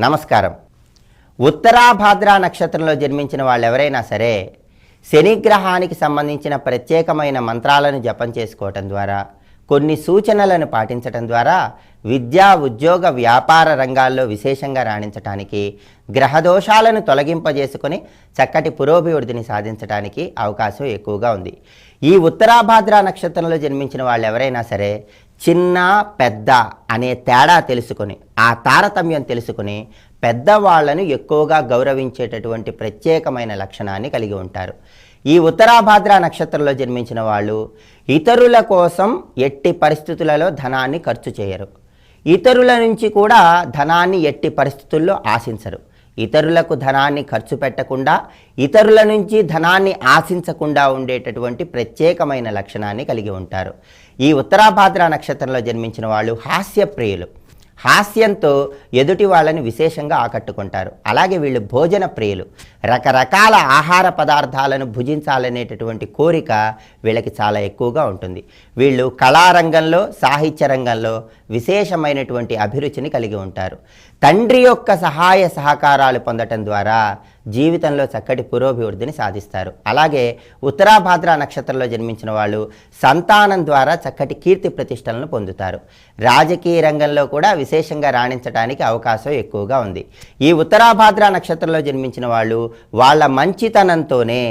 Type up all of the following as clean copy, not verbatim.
నమస్కారం. ఉత్తరాభాద్ర నక్షత్రంలో జన్మించిన వాళ్ళు ఎవరైనా సరే శనిగ్రహానికి సంబంధించిన ప్రత్యేకమైన మంత్రాలను జపం చేసుకోవటం ద్వారా, కొన్ని సూచనలను పాటించటం ద్వారా విద్యా, ఉద్యోగ, వ్యాపార రంగాల్లో విశేషంగా రాణించటానికి, గ్రహదోషాలను తొలగింపజేసుకొని చక్కటి పురోభివృద్ధిని సాధించడానికి అవకాశం ఎక్కువగా ఉంది. ఈ ఉత్తరాభాద్ర నక్షత్రంలో జన్మించిన వాళ్ళు ఎవరైనా సరే చిన్న పెద్ద అనే తేడా తెలుసుకొని, ఆ తారతమ్యం తెలుసుకొని పెద్దవాళ్లను ఎక్కువగా గౌరవించేటటువంటి ప్రత్యేకమైన లక్షణాన్ని కలిగి ఉంటారు. ఈ ఉత్తరాభాద్ర నక్షత్రంలో జన్మించిన వాళ్ళు ఇతరుల కోసం ఎట్టి పరిస్థితులలో ధనాన్ని ఖర్చు చేయరు. ఇతరుల నుంచి కూడా ధనాన్ని ఎట్టి పరిస్థితుల్లో ఆశించరు. ఇతరులకు ధనాన్ని ఖర్చు పెట్టకుండా, ఇతరుల నుంచి ధనాన్ని ఆశించకుండా ఉండేటటువంటి ప్రత్యేకమైన లక్షణాన్ని కలిగి ఉంటారు. ఈ ఉత్తరాభాద్ర నక్షత్రంలో జన్మించిన వాళ్ళు హాస్యప్రియులు. హాస్యంతో ఎదుటి వాళ్ళని విశేషంగా ఆకట్టుకుంటారు. అలాగే వీళ్ళు భోజన ప్రియులు. రకరకాల ఆహార పదార్థాలను భుజించాలనేటటువంటి కోరిక వీళ్ళకి చాలా ఎక్కువగా ఉంటుంది. వీళ్ళు కళారంగంలో, సాహిత్య రంగంలో విశేషమైనటువంటి అభిరుచిని కలిగి ఉంటారు. తండ్రి యొక్క సహాయ సహకారాలు పొందటం ద్వారా జీవితంలో చక్కటి పురోభివృద్ధిని సాధిస్తారు. అలాగే ఉత్తరాభాద్ర నక్షత్రంలో జన్మించిన వాళ్ళు సంతానం ద్వారా చక్కటి కీర్తి ప్రతిష్టలను పొందుతారు. రాజకీయ రంగంలో కూడా విశేషంగా రాణించడానికి అవకాశం ఎక్కువగా ఉంది. ఈ ఉత్తరాభాద్ర నక్షత్రంలో జన్మించిన వాళ్ళు వాళ్ళ మంచితనంతోనే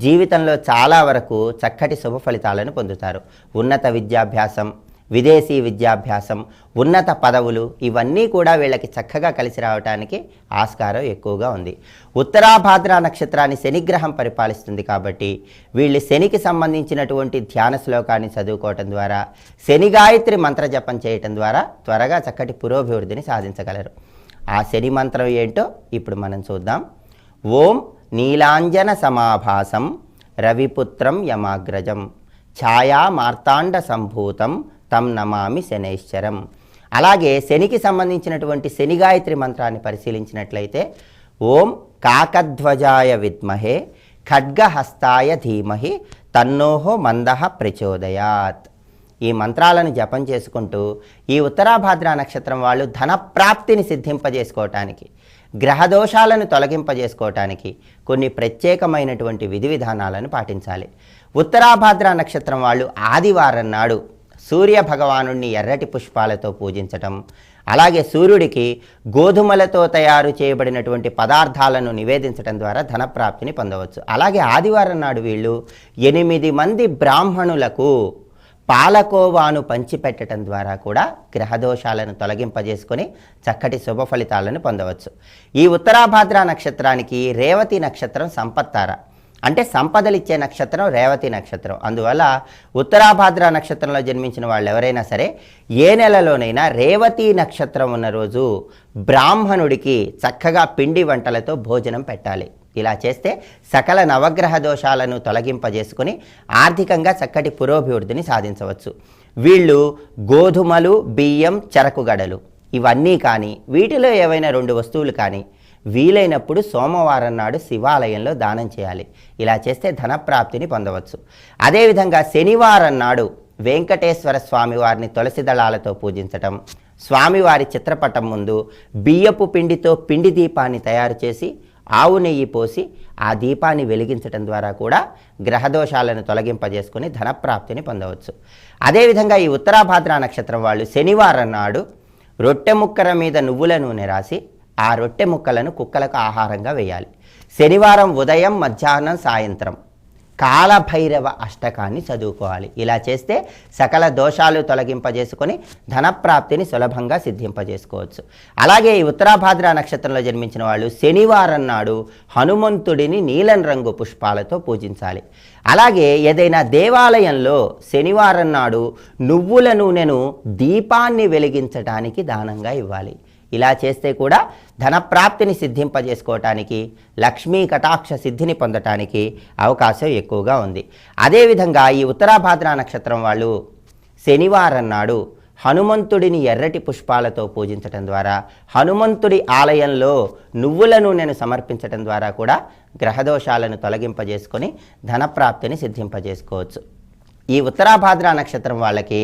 జీవితంలో చాలా వరకు చక్కటి శుభ ఫలితాలను పొందుతారు. ఉన్నత విద్యాభ్యాసం, విదేశీ విద్యాభ్యాసం, ఉన్నత పదవులు ఇవన్నీ కూడా వీళ్ళకి చక్కగా కలిసి రావడానికి ఆస్కారం ఎక్కువగా ఉంది. ఉత్తరాభాద్ర నక్షత్రాన్ని శనిగ్రహం పరిపాలిస్తుంది కాబట్టి వీళ్ళు శనికి సంబంధించినటువంటి ధ్యాన శ్లోకాన్ని చదువుకోవటం ద్వారా, శని గాయత్రి మంత్ర జపం చేయటం ద్వారా త్వరగా చక్కటి పురోభివృద్ధిని సాధించగలరు. ఆ శని మంత్రం ఏంటో ఇప్పుడు మనం చూద్దాం. ఓం నీలాంజన సమాభాసం రవిపుత్రం యమాగ్రజం ఛాయా మార్తాండ సంభూతం తం నమామి శనైశ్చరం. అలాగే శనికి సంబంధించినటువంటి శని గాయత్రి మంత్రాన్ని పరిశీలించినట్లయితే ఓం కాకధ్వజాయ విద్మహే ఖడ్గహస్తాయ ధీమహి తన్నోహో మందః ప్రచోదయాత్. ఈ మంత్రాలను జపం చేసుకుంటూ ఈ ఉత్తరాభాద్ర నక్షత్రం వాళ్ళు ధనప్రాప్తిని సిద్ధింపజేసుకోవటానికి, గ్రహదోషాలను తొలగింపజేసుకోవటానికి కొన్ని ప్రత్యేకమైనటువంటి విధి విధానాలను పాటించాలి. ఉత్తరాభాద్ర నక్షత్రం వాళ్ళు ఆదివారం నాడు సూర్య భగవానుడిని ఎర్రటి పుష్పాలతో పూజించటం, అలాగే సూర్యుడికి గోధుమలతో తయారు చేయబడినటువంటి పదార్థాలను నివేదించడం ద్వారా ధనప్రాప్తిని పొందవచ్చు. అలాగే ఆదివారం నాడు వీళ్ళు 8 మంది బ్రాహ్మణులకు పాలకోవాను పంచిపెట్టడం ద్వారా కూడా గ్రహదోషాలను తొలగింపజేసుకొని చక్కటి శుభ ఫలితాలను పొందవచ్చు. ఈ ఉత్తరాభాద్ర నక్షత్రానికి రేవతి నక్షత్రం సంపత్తార, అంటే సంపదలిచ్చే నక్షత్రం రేవతి నక్షత్రం. అందువల్ల ఉత్తరాభాద్ర నక్షత్రంలో జన్మించిన వాళ్ళు ఎవరైనా సరే ఏ నెలలోనైనా రేవతి నక్షత్రం ఉన్న రోజు బ్రాహ్మణుడికి చక్కగా పిండి వంటలతో భోజనం పెట్టాలి. ఇలా చేస్తే సకల నవగ్రహ దోషాలను తొలగింపజేసుకొని ఆర్థికంగా చక్కటి పురోభివృద్ధిని సాధించవచ్చు. వీళ్ళు గోధుమలు, బియ్యం, చెరకుగడలు ఇవన్నీ కానీ, వీటిలో ఏవైనా 2 వస్తువులు కానీ వీలైనప్పుడు సోమవారం నాడు శివాలయంలో దానం చేయాలి. ఇలా చేస్తే ధనప్రాప్తిని పొందవచ్చు. అదేవిధంగా శనివారం నాడు వెంకటేశ్వర స్వామి వారిని తులసి దళాలతో పూజించటం, స్వామివారి చిత్రపటం ముందు బియ్యపు పిండితో పిండి దీపాన్ని తయారు చేసి ఆవు నెయ్యి పోసి ఆ దీపాన్ని వెలిగించటం ద్వారా కూడా గ్రహదోషాలను తొలగింపజేసుకుని ధనప్రాప్తిని పొందవచ్చు. అదేవిధంగా ఈ ఉత్తరాభాద్ర నక్షత్రం వాళ్ళు శనివారం నాడు రొట్టె ముక్కల మీద నువ్వుల నూనె రాసి ఆ రొట్టె ముక్కలను కుక్కలకు ఆహారంగా వేయాలి. శనివారం ఉదయం, మధ్యాహ్నం, సాయంత్రం కాలభైరవ అష్టకాన్ని చదువుకోవాలి. ఇలా చేస్తే సకల దోషాలు తొలగింపజేసుకొని ధనప్రాప్తిని సులభంగా సిద్ధింపజేసుకోవచ్చు. అలాగే ఈ ఉత్తరాభాద్ర నక్షత్రంలో జన్మించిన వాళ్ళు శనివారం నాడు హనుమంతుడిని నీలం రంగు పుష్పాలతో పూజించాలి. అలాగే ఏదైనా దేవాలయంలో శనివారం నాడు నువ్వుల నూనెను దీపాన్ని వెలిగించడానికి దానంగా ఇవ్వాలి. ఇలా చేస్తే కూడా ధనప్రాప్తిని సిద్ధింపజేసుకోవటానికి, లక్ష్మీ కటాక్ష సిద్ధిని పొందటానికి అవకాశం ఎక్కువగా ఉంది. అదేవిధంగా ఈ ఉత్తరాభాద్ర నక్షత్రం వాళ్ళు శనివారం నాడు హనుమంతుడిని ఎర్రటి పుష్పాలతో పూజించటం ద్వారా, హనుమంతుడి ఆలయంలో నువ్వుల నూనెను సమర్పించటం ద్వారా కూడా గ్రహదోషాలను తొలగింపజేసుకొని ధనప్రాప్తిని సిద్ధింపజేసుకోవచ్చు. ఈ ఉత్తరాభాద్ర నక్షత్రం వాళ్ళకి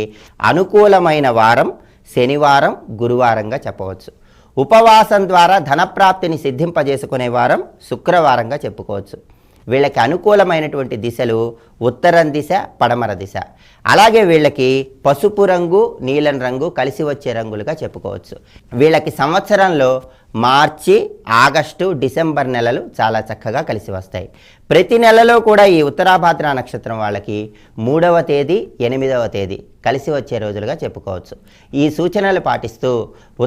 అనుకూలమైన వారం శనివారం, గురువారంగా చెప్పవచ్చు. ఉపవాసం ద్వారా ధనప్రాప్తిని సిద్ధింపజేసుకునే వారం శుక్రవారంగా చెప్పుకోవచ్చు. వీళ్ళకి అనుకూలమైనటువంటి దిశలు ఉత్తరం దిశ, పడమర దిశ. అలాగే వీళ్ళకి పసుపు రంగు, నీలం రంగు కలిసి వచ్చే రంగులుగా చెప్పుకోవచ్చు. వీళ్ళకి సంవత్సరంలో మార్చి, ఆగస్టు, డిసెంబర్ నెలలు చాలా చక్కగా కలిసి వస్తాయి. ప్రతి నెలలో కూడా ఈ ఉత్తరాభాద్ర నక్షత్రం వాళ్ళకి 3వ తేదీ, 8వ తేదీ కలిసి వచ్చే రోజులుగా చెప్పుకోవచ్చు. ఈ సూచనలు పాటిస్తూ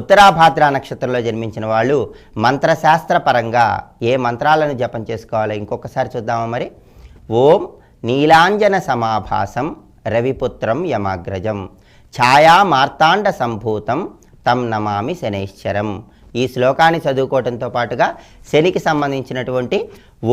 ఉత్తరాభాద్ర నక్షత్రంలో జన్మించిన వాళ్ళు మంత్రశాస్త్ర పరంగా ఏ మంత్రాలను జపం చేసుకోవాలో ఇంకొకసారి చూద్దామా మరి. ఓం నీలాంజన సమాభాసం రవిపుత్రం యమాగ్రజం ఛాయా మార్తాండ సంభూతం తం నమామి శనైశ్చరం. ఈ శ్లోకాన్ని చదువుకోవడంతో పాటుగా శనికి సంబంధించినటువంటి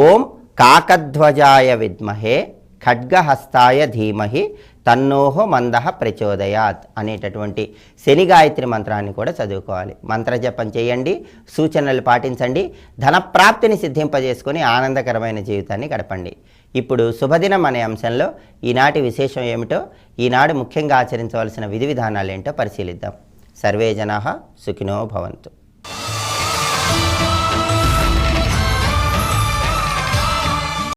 ఓం కాకధ్వజాయ విద్మహే ఖడ్గహస్తాయ ధీమహి తన్నోహ మందః ప్రచోదయాత్ అనేటటువంటి శని గాయత్రి మంత్రాన్ని కూడా చదువుకోవాలి. మంత్రజపం చేయండి, సూచనలు పాటించండి, ధనప్రాప్తిని సిద్ధింపజేసుకొని ఆనందకరమైన జీవితాన్ని గడపండి. ఇప్పుడు శుభదినం అనే అంశంలో ఈనాటి విశేషం ఏమిటో, ఈనాడు ముఖ్యంగా ఆచరించవలసిన విధి విధానాలు ఏంటో పరిశీలిద్దాం. సర్వే జనాః సుఖినో భవంతు.